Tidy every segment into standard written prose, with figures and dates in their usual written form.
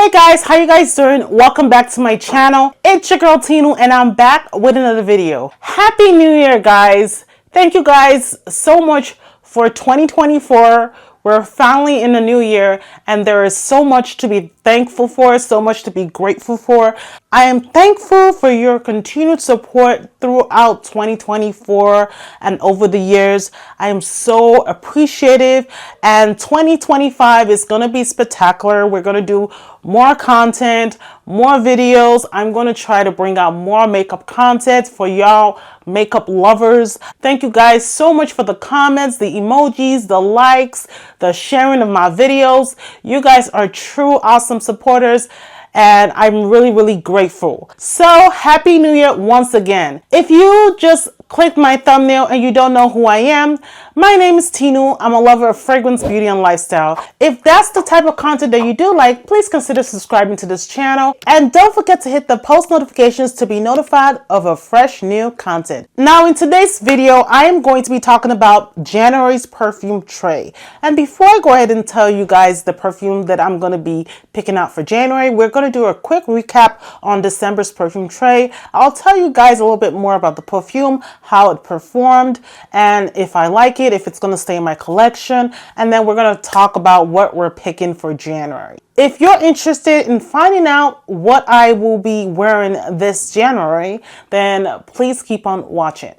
Hey guys, how you guys doing? Welcome back to my channel. It's your girl Tinu and I'm back with another video. Happy New Year guys. Thank you guys so much for 2024. We're finally in the new year and there is so much to be thankful for, so much to be grateful for. I am thankful for your continued support throughout 2024 and over the years. I am so appreciative, and 2025 is going to be spectacular. We're going to do more content, more videos. I'm going to try to bring out more makeup content for y'all makeup lovers. Thank you guys so much for the comments, the emojis, the likes, the sharing of my videos. You guys are true awesome supporters and I'm really grateful. So happy New Year once again. If you just clicked my thumbnail and you don't know who I am, my name is Tinu. I'm a lover of fragrance, beauty, and lifestyle. If that's the type of content that you do like, please consider subscribing to this channel. And don't forget to hit the post notifications to be notified of a fresh new content. Now in today's video, I am going to be talking about January's perfume tray. And before I go ahead and tell you guys the perfume that I'm going to be picking out for January, we're going to do a quick recap on December's perfume tray. I'll tell you guys a little bit more about the perfume, how it performed, and if I like it, if it's going to stay in my collection, and then we're going to talk about what we're picking for January. If you're interested in finding out what I will be wearing this January, then please keep on watching.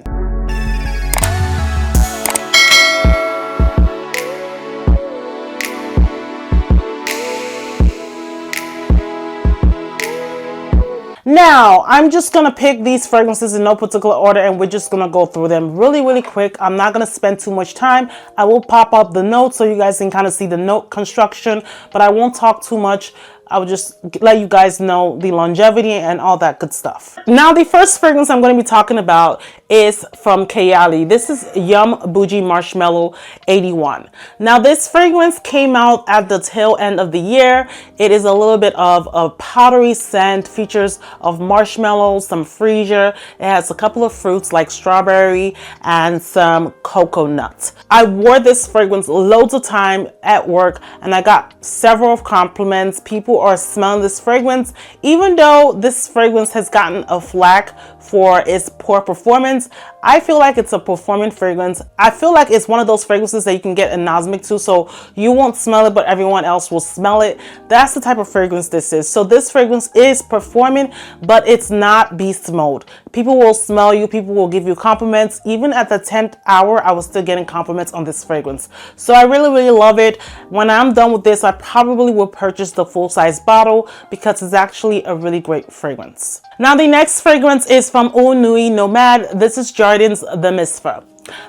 Now, I'm just going to pick these fragrances in no particular order and we're just going to go through them really quick. I'm not going to spend too much time. I will pop up the notes so you guys can kind of see the note construction, but I won't talk too much. I'll just let you guys know the longevity and all that good stuff. Now, the first fragrance I'm going to be talking about is from Kayali. This is Yum Boujee Marshmallow 81. Now, this fragrance came out at the tail end of the year. It is a little bit of a powdery scent, features of marshmallow, some freesia. It has a couple of fruits like strawberry and some cocoa nuts. I wore this fragrance loads of time at work and I got several compliments. People are smelling this fragrance. Even though this fragrance has gotten a flack for its poor performance, I feel like it's a performing fragrance. I feel like it's one of those fragrances that you can get anosmic to, so you won't smell it but everyone else will smell it. That's the type of fragrance this is. So this fragrance is performing, but it's not beast mode. People will smell you, people will give you compliments. Even at the 10th hour, I was still getting compliments on this fragrance. So I really love it. When I'm done with this, I probably will purchase the full-size bottle because it's actually a really great fragrance. Now the next fragrance is from Nuit Nomad. This is Jardins the Misfah.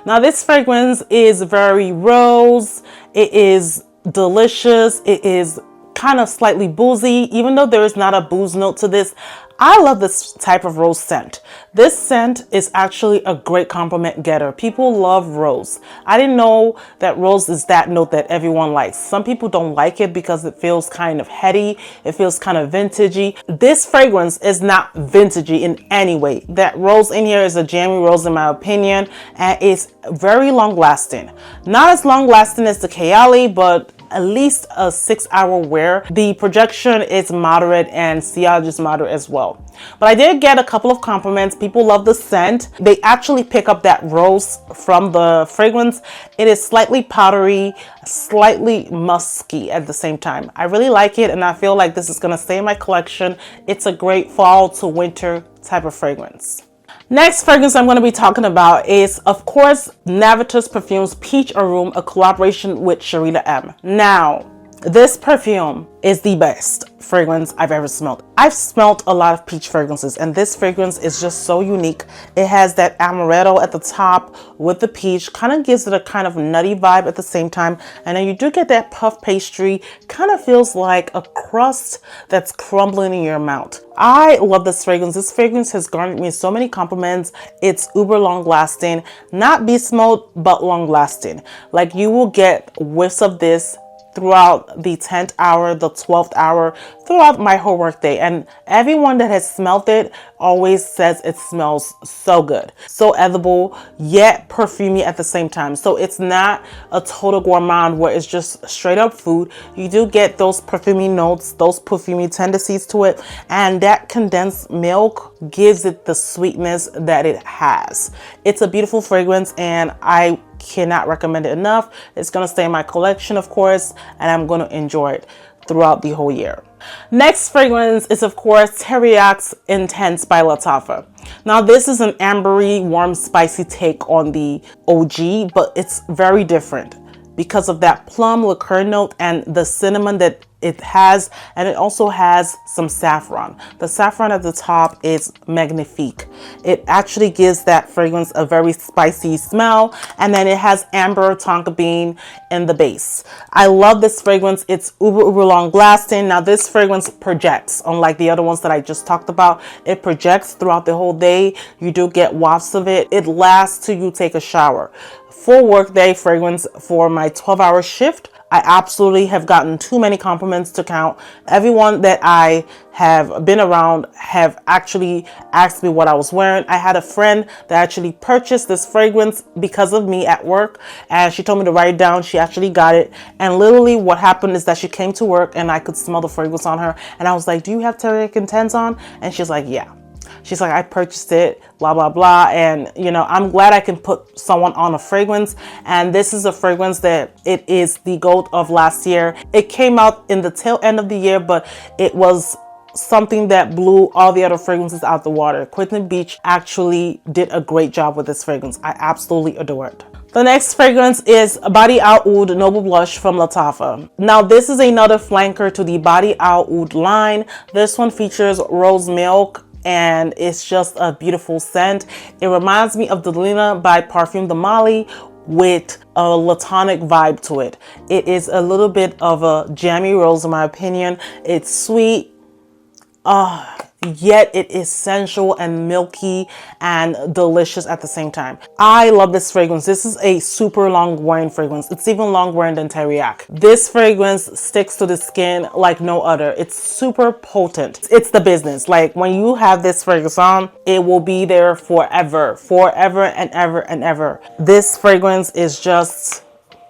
Now this fragrance is very rose. It is delicious. It is kind of slightly boozy, even though there is not a booze note to this. I love this type of rose scent. This scent is actually a great compliment getter. People love rose. I didn't know that rose is that note that everyone likes. Some people don't like it because it feels kind of heady. It feels kind of vintagey. This fragrance is not vintagey in any way. That rose in here is a jammy rose in my opinion, and it's very long lasting. Not as long lasting as the Kayali, but at least a 6-hour wear. The projection is moderate and sillage is moderate as well. But I did get a couple of compliments. People love the scent. They actually pick up that rose from the fragrance. It is slightly powdery, slightly musky at the same time. I really like it and I feel like this is gonna stay in my collection. It's a great fall to winter type of fragrance. Next fragrance I'm going to be talking about is, of course, Navitus Perfumes Peach Aurum, a collaboration with Sharida M. Now, this perfume is the best fragrance I've ever smelled. I've smelled a lot of peach fragrances and this fragrance is just so unique. It has that amaretto at the top with the peach, kind of gives it a kind of nutty vibe at the same time, and then you do get that puff pastry, kind of feels like a crust that's crumbling in your mouth. I love this fragrance. This fragrance has garnered me so many compliments. It's uber long lasting, not beast mode but long lasting. Like you will get whiffs of this throughout the 10th hour, the 12th hour, throughout my whole workday. And everyone that has smelled it always says it smells so good, so edible, yet perfumey at the same time. So it's not a total gourmand where it's just straight up food. You do get those perfumey notes, those perfumey tendencies to it, and that condensed milk gives it the sweetness that it has. It's a beautiful fragrance, and I cannot recommend it enough. It's gonna stay in my collection, of course, and I'm gonna enjoy it throughout the whole year. Next fragrance is, of course, Teriaq Intense by Lattafa. Now, this is an ambery, warm, spicy take on the OG, but it's very different because of that plum liqueur note and the cinnamon that it has, and it also has some saffron. The saffron at the top is magnifique. It actually gives that fragrance a very spicy smell, and then it has amber tonka bean in the base. I love this fragrance. It's uber long lasting. Now, this fragrance projects, unlike the other ones that I just talked about. It projects throughout the whole day. You do get wafts of it. It lasts till you take a shower. Full workday fragrance for my 12-hour shift. I absolutely have gotten too many compliments to count. Everyone that I have been around have actually asked me what I was wearing. I had a friend that actually purchased this fragrance because of me at work, and she told me to write it down. She actually got it, and literally what happened is that she came to work and I could smell the fragrance on her, and I was like, "Do you have Teriaq Intense on?" And she's like, "Yeah." She's like, "I purchased it, blah, blah, blah." And, you know, I'm glad I can put someone on a fragrance. And this is a fragrance that it is the GOAT of last year. It came out in the tail end of the year, but it was something that blew all the other fragrances out the water. Quentin Beach actually did a great job with this fragrance. I absolutely adore it. The next fragrance is Body Oud Noble Blush from Lattafa. Now, this is another flanker to the Body Oud line. This one features rose milk, and it's just a beautiful scent. It reminds me of Delina by Perfume de Mali with a latonic vibe to it. It is a little bit of a jammy rose in my opinion. It's sweet, yet it is sensual and milky and delicious at the same time. I love this fragrance. This is a super long wearing fragrance. It's even long wearing than Teriaq. This fragrance sticks to the skin like no other. It's super potent. It's the business. Like when you have this fragrance on, it will be there forever, forever and ever and ever. This fragrance is just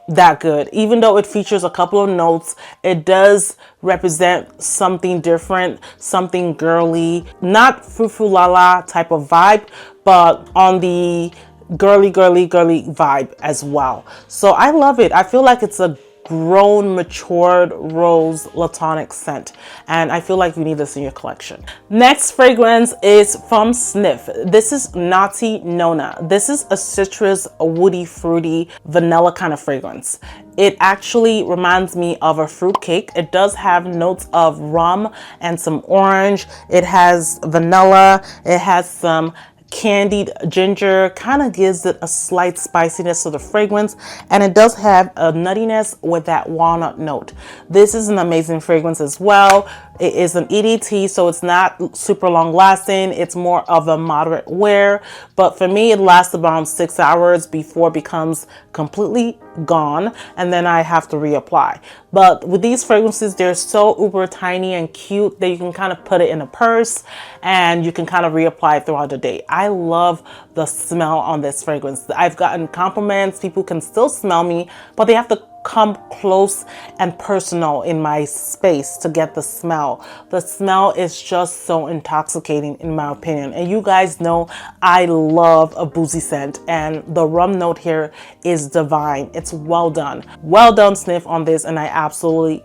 that good. Even though it features a couple of notes, it does represent something different, something girly, not frou-frou la type of vibe, but on the girly vibe as well. So I love it. I feel like it's a grown, matured rose latonic scent, and I feel like you need this in your collection. Next fragrance is from Sniff. This is Naughty Nona. This is a citrus, woody, fruity, vanilla kind of fragrance. It actually reminds me of a fruit cake. It does have notes of rum and some orange. It has vanilla. It has some candied ginger, kind of gives it a slight spiciness to the fragrance, and it does have a nuttiness with that walnut note. This is an amazing fragrance as well. It is an EDT, so it's not super long lasting. It's more of a moderate wear, but for me it lasts around 6 hours before it becomes completely gone, and then I have to reapply. But with these fragrances, they're so uber tiny and cute that you can kind of put it in a purse and you can kind of reapply it throughout the day. I love the smell on this fragrance. I've gotten compliments. People can still smell me, but they have to come close and personal in my space to get the smell. The smell is just so intoxicating in my opinion. And you guys know I love a boozy scent, and the rum note here is divine. It's well done. Well done Sniff on this, and I absolutely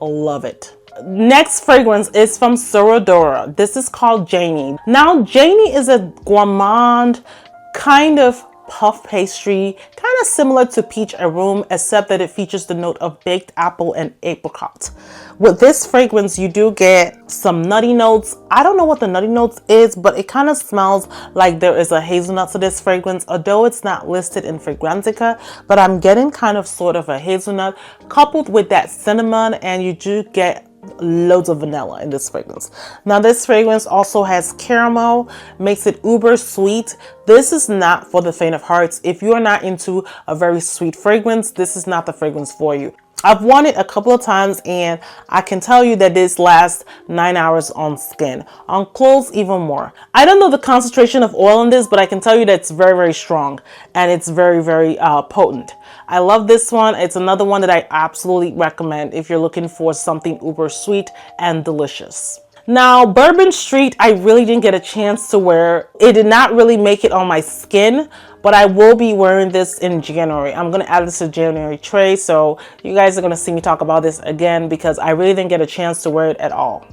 love it. Next fragrance is from Sharida. This is called Janie. Now Janie is a gourmand kind of puff pastry, kind of similar to Peach Aurum, except that it features the note of baked apple and apricot. With this fragrance, you do get some nutty notes. I don't know what the nutty notes is, but it kind of smells like there is a hazelnut to this fragrance, although it's not listed in Fragrantica, but I'm getting kind of sort of a hazelnut coupled with that cinnamon, and you do get loads of vanilla in this fragrance. Now this fragrance also has caramel, makes it uber sweet. This is not for the faint of hearts. If you are not into a very sweet fragrance, this is not the fragrance for you. I've worn it a couple of times and I can tell you that this lasts 9 hours on skin. On clothes, even more. I don't know the concentration of oil in this, but I can tell you that it's very, very strong and it's very, very potent. I love this one. It's another one that I absolutely recommend if you're looking for something uber sweet and delicious. Now, Bourbon Street, I really didn't get a chance to wear. It did not really make it on my skin, but I will be wearing this in January. I'm going to add this to January tray, so you guys are going to see me talk about this again because I really didn't get a chance to wear it at all.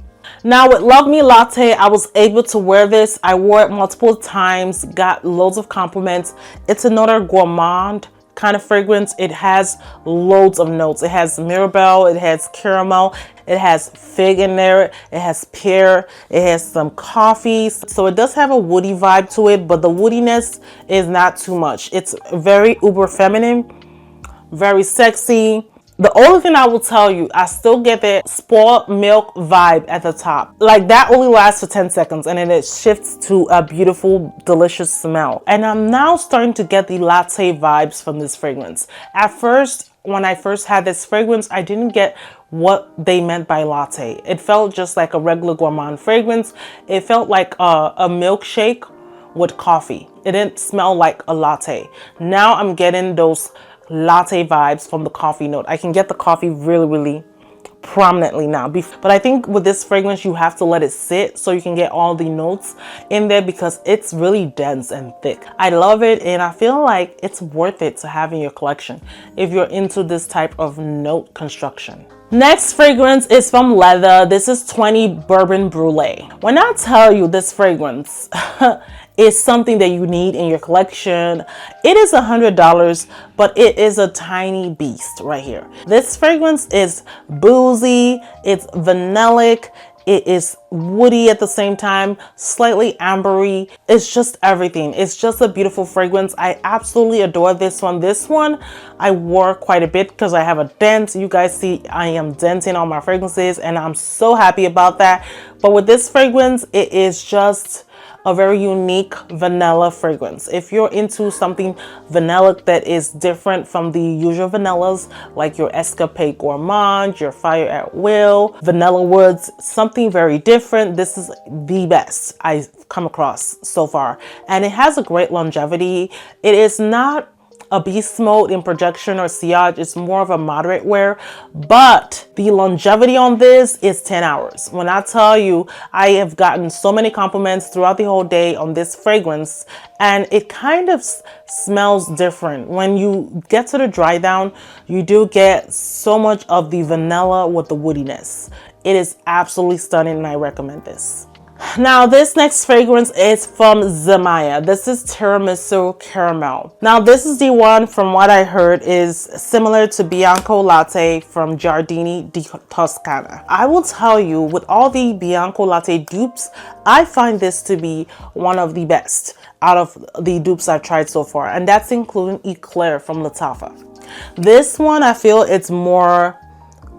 Now with Love Me Latte, I was able to wear this. I wore it multiple times, got loads of compliments. It's another gourmand kind of fragrance. It has loads of notes. It has mirabelle, it has caramel, it has fig in there, it has pear, it has some coffee. So it does have a woody vibe to it, but the woodiness is not too much. It's very uber feminine, very sexy. The only thing I will tell you, I still get that spoiled milk vibe at the top. Like that only lasts for 10 seconds and then it shifts to a beautiful, delicious smell. And I'm now starting to get the latte vibes from this fragrance. At first, when I first had this fragrance, I didn't get what they meant by latte. It felt just like a regular gourmand fragrance. It felt like a milkshake with coffee. It didn't smell like a latte. Now I'm getting those latte vibes from the coffee note. I can get the coffee really, really prominently now. But I think with this fragrance, you have to let it sit so you can get all the notes in there because it's really dense and thick. I love it and I feel like it's worth it to have in your collection if you're into this type of note construction. Next fragrance is from Ledda. This is 20 Bourbon Brulee. When I tell you this fragrance is something that you need in your collection, it is $100, but it is a tiny beast right here. This fragrance is boozy, it's vanillic, it is woody at the same time, slightly ambery. It's just everything. It's just a beautiful fragrance. I absolutely adore this one. This one I wore quite a bit because I have a dent. You guys see I am denting on my fragrances and I'm so happy about that. But with this fragrance, it is just a very unique vanilla fragrance. If you're into something vanillic that is different from the usual vanillas, like your Escapade Gourmand, your Fire at Will, Vanilla Woods, something very different, this is the best I've come across so far. And it has a great longevity. It is not a beast mode in projection or sillage. It's more of a moderate wear, but the longevity on this is 10 hours. When I tell you, I have gotten so many compliments throughout the whole day on this fragrance, and it kind of smells different. When you get to the dry down, you do get so much of the vanilla with the woodiness. It is absolutely stunning and I recommend this. Now this next fragrance is from Zemaya. This is Tiramisu Caramel. Now this is the one, from what I heard, is similar to Bianco Latte from Jardins di Toscana. I will tell you, with all the Bianco Latte dupes, I find this to be one of the best out of the dupes I've tried so far, and that's including Eclat from Lattafa. This one, I feel it's more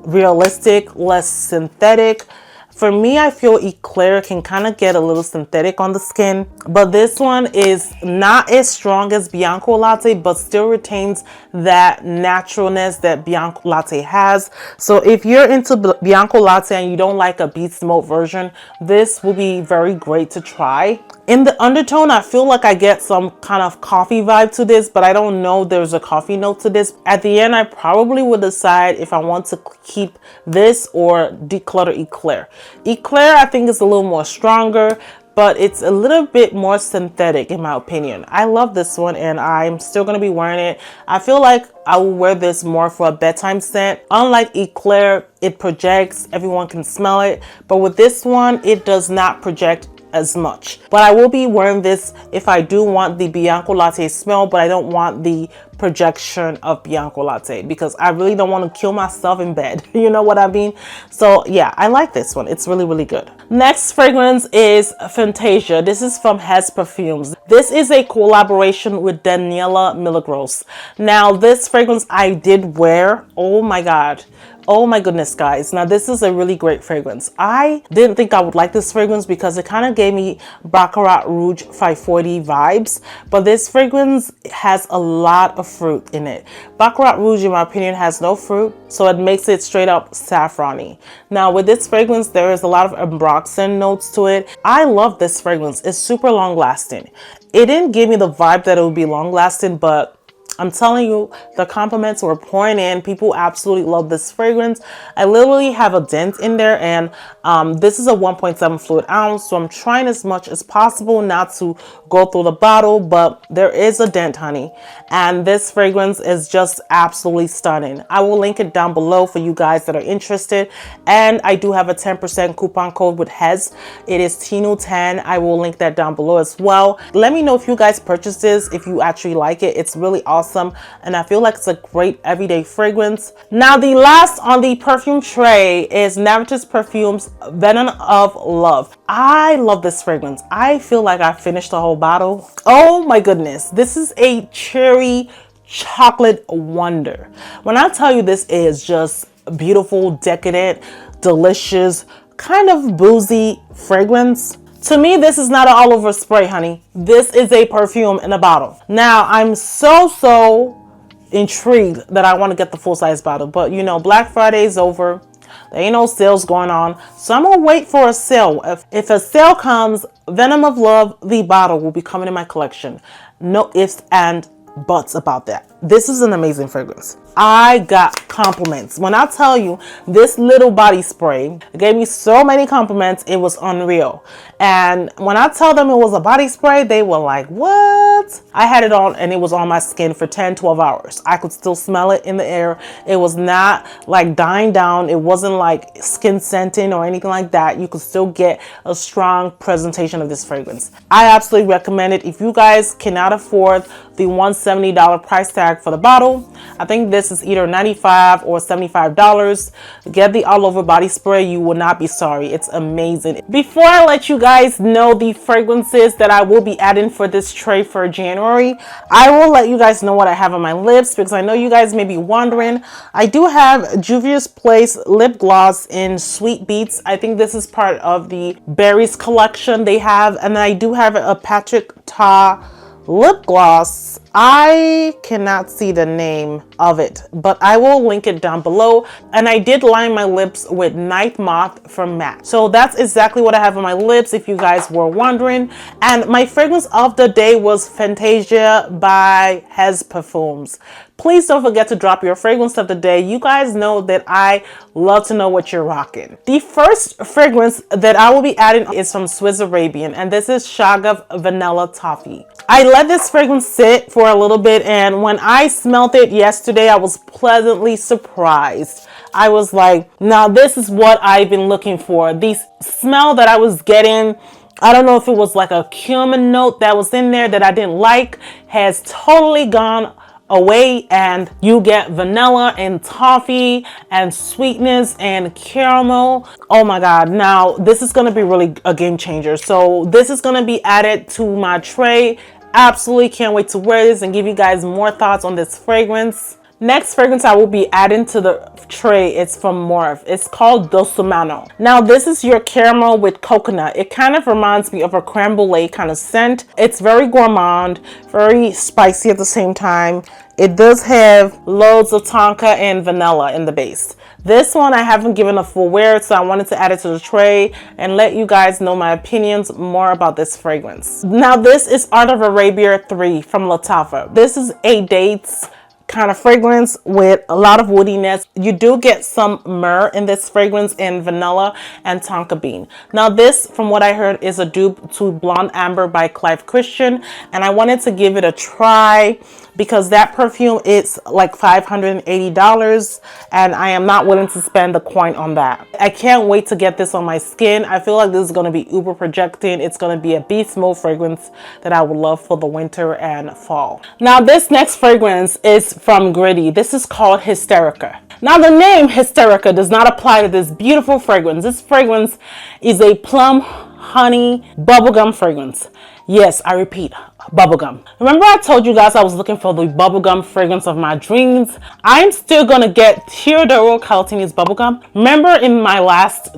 realistic, less synthetic. For me, I feel Eclat can kind of get a little synthetic on the skin, but this one is not as strong as Bianco Latte, but still retains that naturalness that Bianco Latte has. So if you're into Bianco Latte and you don't like a beast mode version, this will be very great to try. In the undertone, I feel like I get some kind of coffee vibe to this, but I don't know there's a coffee note to this. At the end, I probably would decide if I want to keep this or declutter Eclat. Eclat, I think, is a little more stronger, but it's a little bit more synthetic in my opinion. I love this one and I'm still going to be wearing it. I feel like I will wear this more for a bedtime scent. Unlike Eclat, it projects, everyone can smell it, but with this one, it does not project as much. But I will be wearing this if I do want the Bianco Latte smell, but I don't want the projection of Bianco Latte because I really don't want to kill myself in bed. You know what I mean? So yeah, I like this one. It's really, really good. Next fragrance is Fantasia. This is from Hez Parfums. This is a collaboration with Daniela Milagros. Now this fragrance I did wear. Oh my God. Oh my goodness, guys. Now this is a really great fragrance. I didn't think I would like this fragrance because it kind of gave me Baccarat Rouge 540 vibes, but this fragrance has a lot of fruit in it. Baccarat Rouge, in my opinion, has no fruit, so it makes it straight up saffrony. Now with this fragrance, there is a lot of ambroxan notes to it. I love this fragrance. It's super long lasting. It didn't give me the vibe that it would be long lasting, but I'm telling you, the compliments were pouring in. People absolutely love this fragrance. I literally have a dent in there, and this is a 1.7 fluid ounce, so I'm trying as much as possible not to go through the bottle, but there is a dent, honey. And this fragrance is just absolutely stunning. I will link it down below for you guys that are interested. And I do have a 10% coupon code with Hez. It is Tino10. I will link that down below as well. Let me know if you guys purchase this, if you actually like it. It's really awesome, and I feel like it's a great everyday fragrance. Now the last on the perfume tray is Navitus Perfumes Venom of Love. I love this fragrance. I feel like I finished the whole bottle. Oh my goodness, this is a cherry chocolate wonder. When I tell you, this is just beautiful, decadent, delicious, kind of boozy fragrance. To me, this is not an all over spray, honey. This is a perfume in a bottle. Now, I'm so intrigued that I want to get the full size bottle, but you know, Black Friday is over. There ain't no sales going on, so I'm gonna wait for a sale. If a sale comes, Venom of Love, the bottle, will be coming in my collection. No ifs and buts about that. This is an amazing fragrance. I got compliments. When I tell you, this little body spray gave me so many compliments, it was unreal. And when I tell them it was a body spray, they were like, what? I had it on and it was on my skin for 10-12 hours. I could still smell it in the air. It was not like dying down. It wasn't like skin scenting or anything like that. You could still get a strong presentation of this fragrance. I absolutely recommend it. If you guys cannot afford the $170 price tag for the bottle, I think this is either $95 or $75. Get the all over body spray. You will not be sorry. It's amazing. Before I let you guys know the fragrances that I will be adding for this tray for January, I will let you guys know what I have on my lips, because I know you guys may be wondering. I do have Juvia's Place lip gloss in Sweet Beets. I think this is part of the berries collection they have, and I do have a Patrick Ta lip gloss. I cannot see the name of it, but I will link it down below. And I did line my lips with Night Moth from MAC. So that's exactly what I have on my lips, if you guys were wondering. And my fragrance of the day was Fantasia by Hez Parfums. Please don't forget to drop your fragrance of the day. You guys know that I love to know what you're rocking. The first fragrance that I will be adding is from Swiss Arabian, and this is Shagaf Vanilla Toffee. I let this fragrance sit for a little bit, and when I smelled it yesterday, I was pleasantly surprised. I was like, now this is what I've been looking for. The smell that I was getting, I don't know if it was like a cumin note that was in there that I didn't like, has totally gone away, and you get vanilla and toffee and sweetness and caramel. Oh my god, now this is going to be really a game changer. So this is going to be added to my tray. Absolutely can't wait to wear this and give you guys more thoughts on this fragrance. Next fragrance I will be adding to the tray is from Morph. It's called Dolce. Now this is your caramel with coconut. It kind of reminds me of a creme brulee kind of scent. It's very gourmand, very spicy at the same time. It does have loads of tonka and vanilla in the base. This one I haven't given a full wear, so I wanted to add it to the tray and let you guys know my opinions more about this fragrance. Now this is Art of Arabia 3 from Lattafa. This is a dates kind of fragrance with a lot of woodiness. You do get some myrrh in this fragrance, and vanilla and tonka bean. Now this, from what I heard, is a dupe to Blonde Amber by Clive Christian, and I wanted to give it a try because that perfume is like $580, and I am not willing to spend the coin on that. I can't wait to get this on my skin. I feel like this is going to be uber projecting. It's going to be a beast mode fragrance that I would love for the winter and fall. Now this next fragrance is from Gritti. This is called Hysterica. Now the name Hysterica does not apply to this beautiful fragrance. This fragrance is a plum honey bubblegum fragrance. Yes, I repeat, bubblegum. Remember I told you guys I was looking for the bubblegum fragrance of my dreams? I'm still gonna get Teodoro Calatini's bubblegum. Remember in my last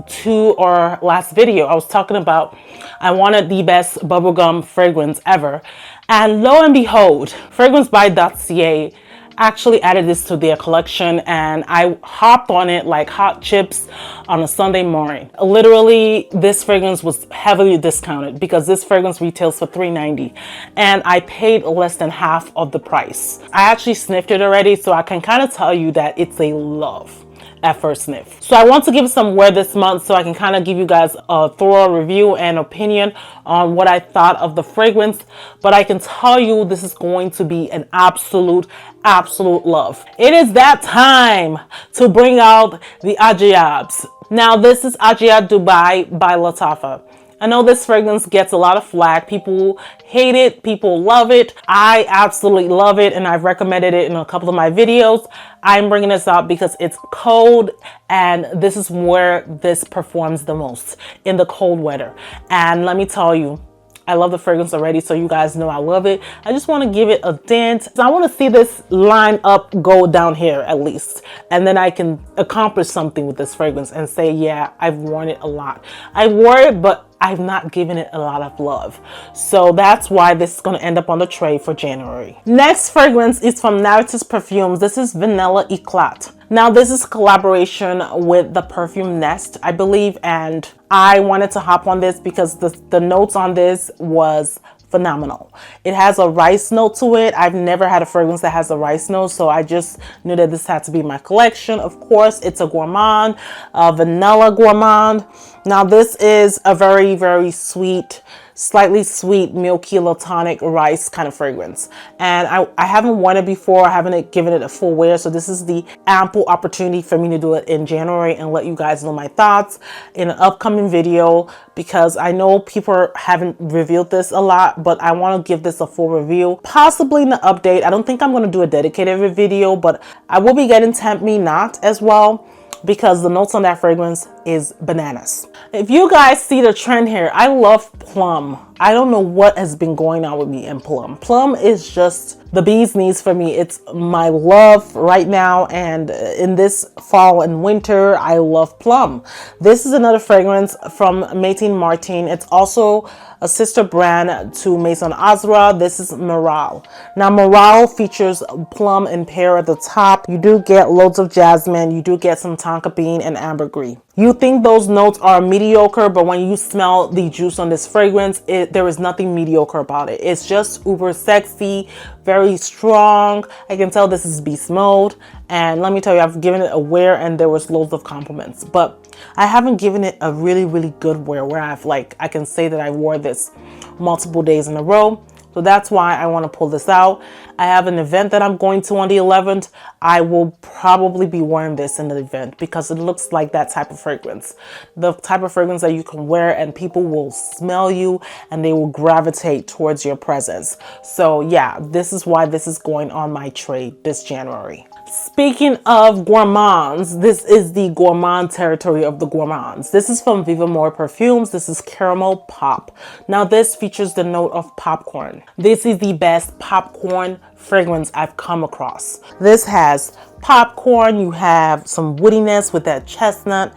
video, I was talking about I wanted the best bubblegum fragrance ever. And lo and behold, Fragrance by .ca actually added this to their collection, and I hopped on it like hot chips on a Sunday morning. Literally, this fragrance was heavily discounted because this fragrance retails for $3.90 and I paid less than half of the price. I actually sniffed it already, so I can kind of tell you that it's a love at first sniff. So I want to give it some wear this month so I can kind of give you guys a thorough review and opinion on what I thought of the fragrance. But I can tell you this is going to be an absolute love. It is that time to bring out the Ajayabs. Now this is Ajayab Dubai by Lattafa. I know this fragrance gets a lot of flack. People hate it, people love it. I absolutely love it, and I've recommended it in a couple of my videos. I'm bringing this out because it's cold, and this is where this performs the most, in the cold weather. And let me tell you, I love the fragrance already, so you guys know I love it. I just want to give it a dent. So I want to see this line up go down here at least. And then I can accomplish something with this fragrance and say, yeah, I've worn it a lot. I wore it, but I've not given it a lot of love. So that's why this is going to end up on the tray for January. Next fragrance is from Navitus Perfumes. This is Vanilla Eclat. Now this is a collaboration with the Perfume Nest, I believe, and I wanted to hop on this because the notes on this was phenomenal. It has a rice note to it. I've never had a fragrance that has a rice note, so I just knew that this had to be my collection. Of course, it's a gourmand, a vanilla gourmand. Now this is a very sweet, slightly sweet, milky, latonic rice kind of fragrance. And I haven't worn it before. I haven't given it a full wear. So this is the ample opportunity for me to do it in January and let you guys know my thoughts in an upcoming video, because I know people haven't revealed this a lot, but I want to give this a full review, possibly in the update. I don't think I'm going to do a dedicated video, but I will be getting Tempt Me Not as well, because the notes on that fragrance is bananas. If you guys see the trend here, I love plum. I don't know what has been going on with me and plum. Plum is just the bee's knees for me. It's my love right now, and in this fall and winter, I love plum. This is another fragrance from Maison Martin. It's also a sister brand to Maison Azra. This is Morale. Now Morale features plum and pear at the top. You do get loads of jasmine. You do get some tonka bean and ambergris. You think those notes are mediocre, but when you smell the juice on this fragrance, there is nothing mediocre about it. It's just uber sexy, very strong. I can tell this is beast mode. And let me tell you, I've given it a wear and there was loads of compliments, but I haven't given it a really good wear where I can say that I wore this multiple days in a row. So that's why I want to pull this out. I have an event that I'm going to on the 11th. I will probably be wearing this in the event because it looks like that type of fragrance. The type of fragrance that you can wear and people will smell you and they will gravitate towards your presence. So yeah, this is why this is going on my tray this January. Speaking of gourmands, this is the gourmand territory of the gourmands. This is from Vivamor Parfums. This is Caramel Pop. Now this features the note of popcorn. This is the best popcorn fragrance I've come across. This has popcorn, you have some woodiness with that chestnut.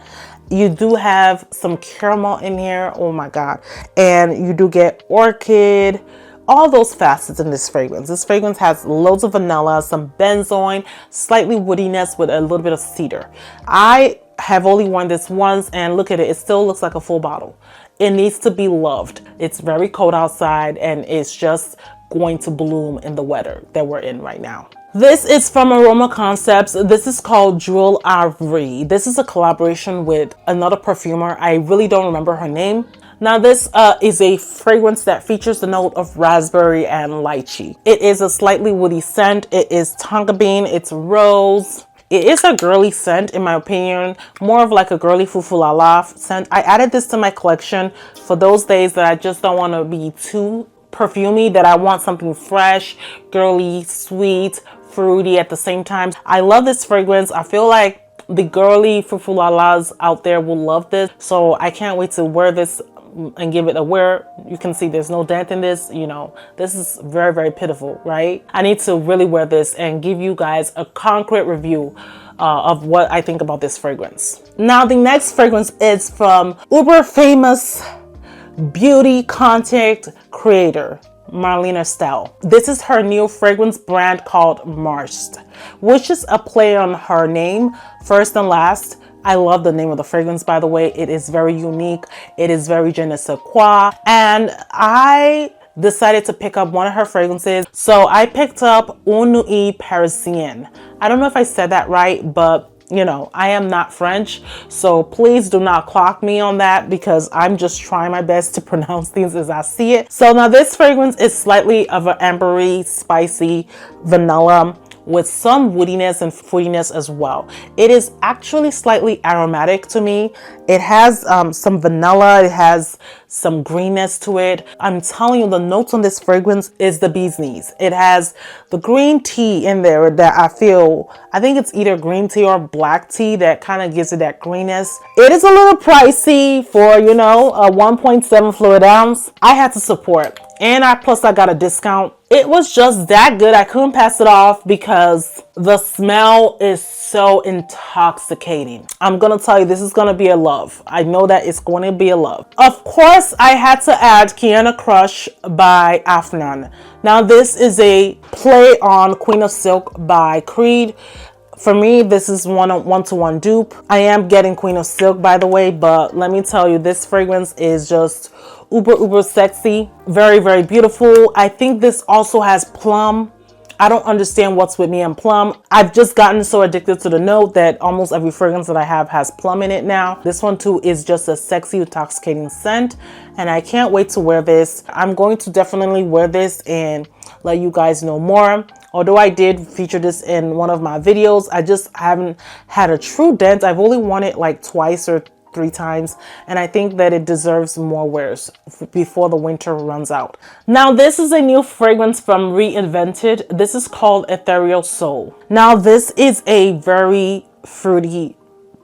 You do have some caramel in here, oh my god. And you do get orchid, all those facets in this fragrance. This fragrance has loads of vanilla, some benzoin, slightly woodiness with a little bit of cedar. I have only worn this once and look at it, it still looks like a full bottle. It needs to be loved. It's very cold outside and it's just going to bloom in the weather that we're in right now. This is from Aroma Concepts. This is called Jewel Avery. This is a collaboration with another perfumer. I really don't remember her name. Now this is a fragrance that features the note of raspberry and lychee. It is a slightly woody scent. It is tonka bean, it's rose. It is a girly scent in my opinion, more of like a girly fufulala scent. I added this to my collection for those days that I just don't want to be too perfumey, that I want something fresh, girly, sweet, fruity at the same time. I love this fragrance. I feel like the girly fufulalas out there will love this, so I can't wait to wear this and give it a wear. You can see there's no dent in this. You know, this is very, very pitiful, right? I need to really wear this and give you guys a concrete review of what I think about this fragrance. Now, the next fragrance is from uber famous beauty content creator Marlena Stell. This is her new fragrance brand called Marshmallow, which is a play on her name, First and Last. I love the name of the fragrance, by the way. It is very unique. It is very je ne sais quoi. And I decided to pick up one of her fragrances. So I picked up Nuit Parisien. I don't know if I said that right, but you know, I am not French, so please do not clock me on that because I'm just trying my best to pronounce things as I see it. So now this fragrance is slightly of an ambery, spicy vanilla with some woodiness and fruitiness as well. It is actually slightly aromatic to me. It has some vanilla, it has some greenness to it. I'm telling you, the notes on this fragrance is the bee's knees. It has the green tea in there that I think it's either green tea or black tea that kind of gives it that greenness. It is a little pricey for, you know, a 1.7 fluid ounce. I had to support. And plus I got a discount. It was just that good. I couldn't pass it off because the smell is so intoxicating. I'm gonna tell you, this is gonna be a love. I know that it's going to be a love. Of course, I had to add Kiaana Crush by Afnan. Now, this is a play on Queen of Silk by Creed. For me, this is one-to-one dupe. I am getting Queen of Silk, by the way, but let me tell you, this fragrance is just uber sexy. Very, very beautiful. I think this also has plum. I don't understand what's with me and plum. I've just gotten so addicted to the note that almost every fragrance that I have has plum in it now. This one too is just a sexy, intoxicating scent, and I can't wait to wear this. I'm going to definitely wear this and let you guys know more. Although I did feature this in one of my videos, I just haven't had a true dent. I've only worn it like twice or 3 times, and I think that it deserves more wears before the winter runs out. Now, this is a new fragrance from Reinvented. This is called Ethereal Soul. Now, this is a very fruity,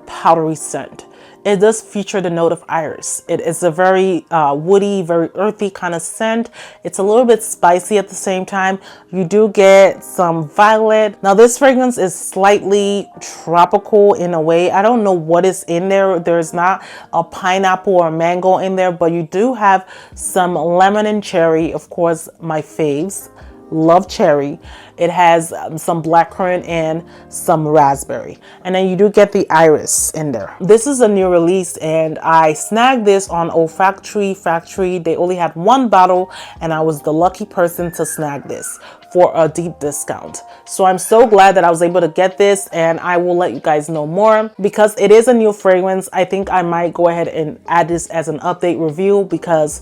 powdery scent. It does feature the note of iris. It is a very woody, very earthy kind of scent. It's a little bit spicy at the same time. You do get some violet. Now, this fragrance is slightly tropical in a way. I don't know what is in there. There's not a pineapple or mango in there, but you do have some lemon and cherry. Of course, my faves. Love cherry. It has some blackcurrant and some raspberry, and then you do get the iris in there. This is a new release, and I snagged this on Olfactory Factory. They only had 1 bottle, and I was the lucky person to snag this for a deep discount. So I'm so glad that I was able to get this, and I will let you guys know more because it is a new fragrance. I think I might go ahead and add this as an update review because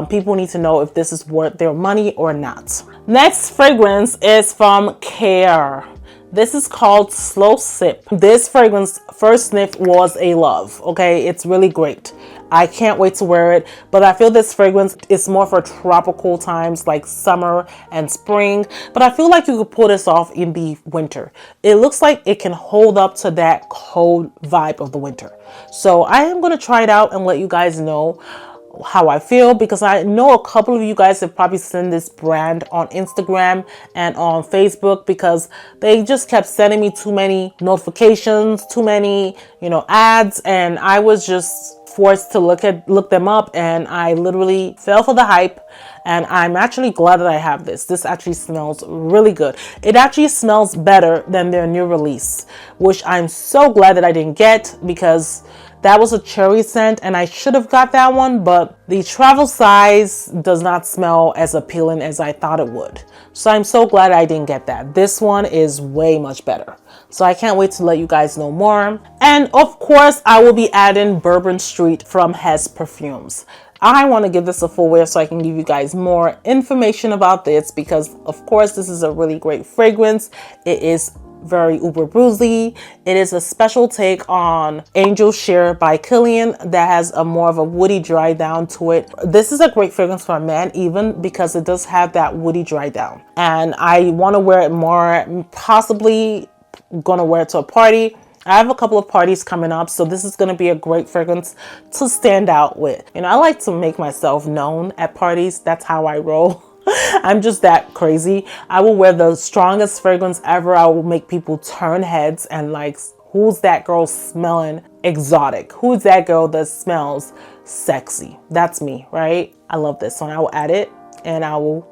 people need to know if this is worth their money or not. Next fragrance is from Kayali. This is called Slow Sip. This fragrance, first sniff, was a love. Okay, it's really great. I can't wait to wear it, but I feel this fragrance is more for tropical times like summer and spring, but I feel like you could pull this off in the winter. It looks like it can hold up to that cold vibe of the winter. So I am going to try it out and let you guys know how I feel, because I know a couple of you guys have probably seen this brand on Instagram and on Facebook because they just kept sending me too many notifications, too many, you know, ads, and I was just forced to look them up, and I literally fell for the hype. And I'm actually glad that I have this. This actually smells really good. It actually smells better than their new release, which I'm so glad that I didn't get because that was a cherry scent and I should have got that one, but the travel size does not smell as appealing as I thought it would. So I'm so glad I didn't get that. This one is way much better. So I can't wait to let you guys know more. And of course, I will be adding Bourbon Street from Hez Parfums. I want to give this a full wear so I can give you guys more information about this because, of course, this is a really great fragrance. It is very uber bruisey. It is a special take on Angel Share by Kilian that has a more of a woody dry down to it. This is a great fragrance for a man even because it does have that woody dry down. And I want to wear it more, possibly gonna wear it to a party. I have a couple of parties coming up, so this is going to be a great fragrance to stand out with. You know, I like to make myself known at parties. That's how I roll. I'm just that crazy. I will wear the strongest fragrance ever. I will make people turn heads and like, who's that girl smelling exotic? Who's that girl that smells sexy? That's me, right? I love this one. I will add it and I will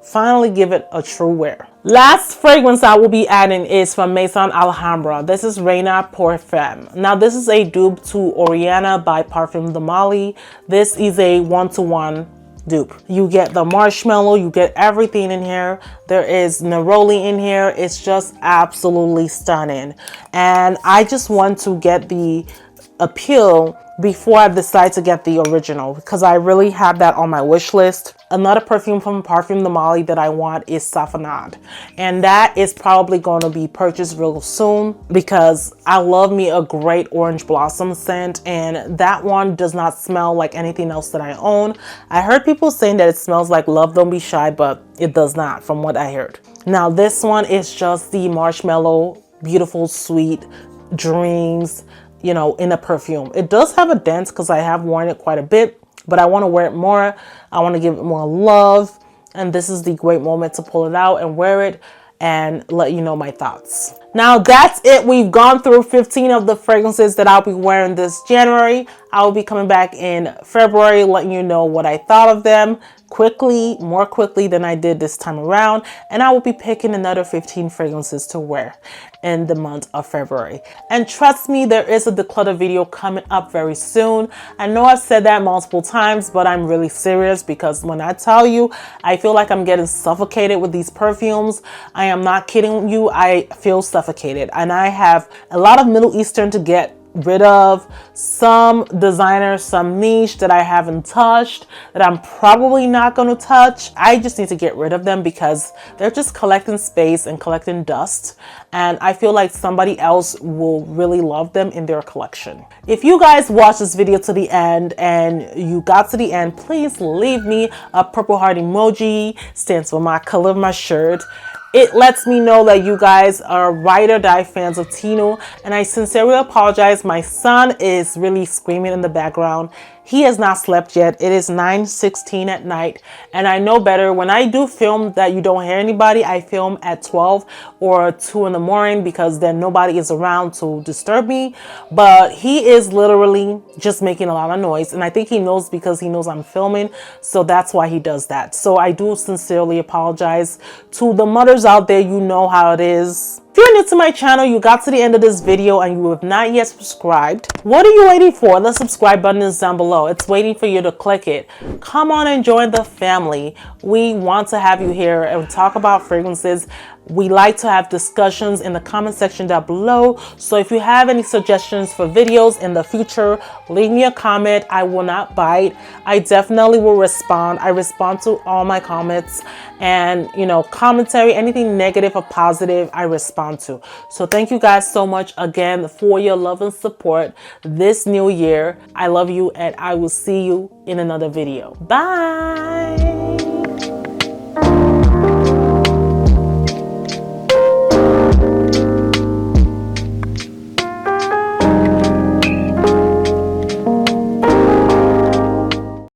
finally give it a true wear. Last fragrance I will be adding is from Maison Alhambra. This is Reina Parfums. Now this is a dupe to Oriana by Parfum de Mali. This is a one-to-one dupe. You get the marshmallow, you get everything in here. There is neroli in here. It's just absolutely stunning. And I just want to get the appeal before I decide to get the original, because I really have that on my wish list. Another perfume from Parfum de Mali that I want is Safanad, and that is probably going to be purchased real soon because I love me a great orange blossom scent, and that one does not smell like anything else that I own. I heard people saying that it smells like Love Don't Be Shy, but it does not from what I heard. Now this one is just the marshmallow, beautiful, sweet dreams, you know, in a perfume. It does have a dent because I have worn it quite a bit, but I want to wear it more. I want to give it more love. And this is the great moment to pull it out and wear it and let you know my thoughts. Now that's it. We've gone through 15 of the fragrances that I'll be wearing this January. I will be coming back in February, letting you know what I thought of them quickly, more quickly than I did this time around. And I will be picking another 15 fragrances to wear in the month of February. And trust me, there is a declutter video coming up very soon. I know I've said that multiple times, but I'm really serious because when I tell you, I feel like I'm getting suffocated with these perfumes. I am not kidding you. I feel suffocated, and I have a lot of Middle Eastern to get rid of, some designers, some niche that I haven't touched, that I'm probably not going to touch. I just need to get rid of them because they're just collecting space and collecting dust, and I feel like somebody else will really love them in their collection. If you guys watch this video to the end and you got to the end, please leave me a purple heart emoji. Stands for my color of my shirt. It lets me know that you guys are ride or die fans of Tino, and I sincerely apologize. My son is really screaming in the background. He has not slept yet. It is 9:16 at night, and I know better. When I do film that you don't hear anybody, I film at 12 or 2 in the morning because then nobody is around to disturb me. But he is literally just making a lot of noise, and I think he knows because he knows I'm filming, so that's why he does that. So I do sincerely apologize to the mothers out there. You know how it is. If you're new to my channel, you got to the end of this video and you have not yet subscribed, what are you waiting for? The subscribe button is down below. It's waiting for you to click it. Come on and join the family. We want to have you here and talk about fragrances. We like to have discussions in the comment section down below. So if you have any suggestions for videos in the future, leave me a comment. I will not bite. I definitely will respond. I respond to all my comments, and you know, commentary, anything negative or positive, I respond to. So thank you guys so much again for your love and support this new year. I love you, and I will see you in another video. Bye.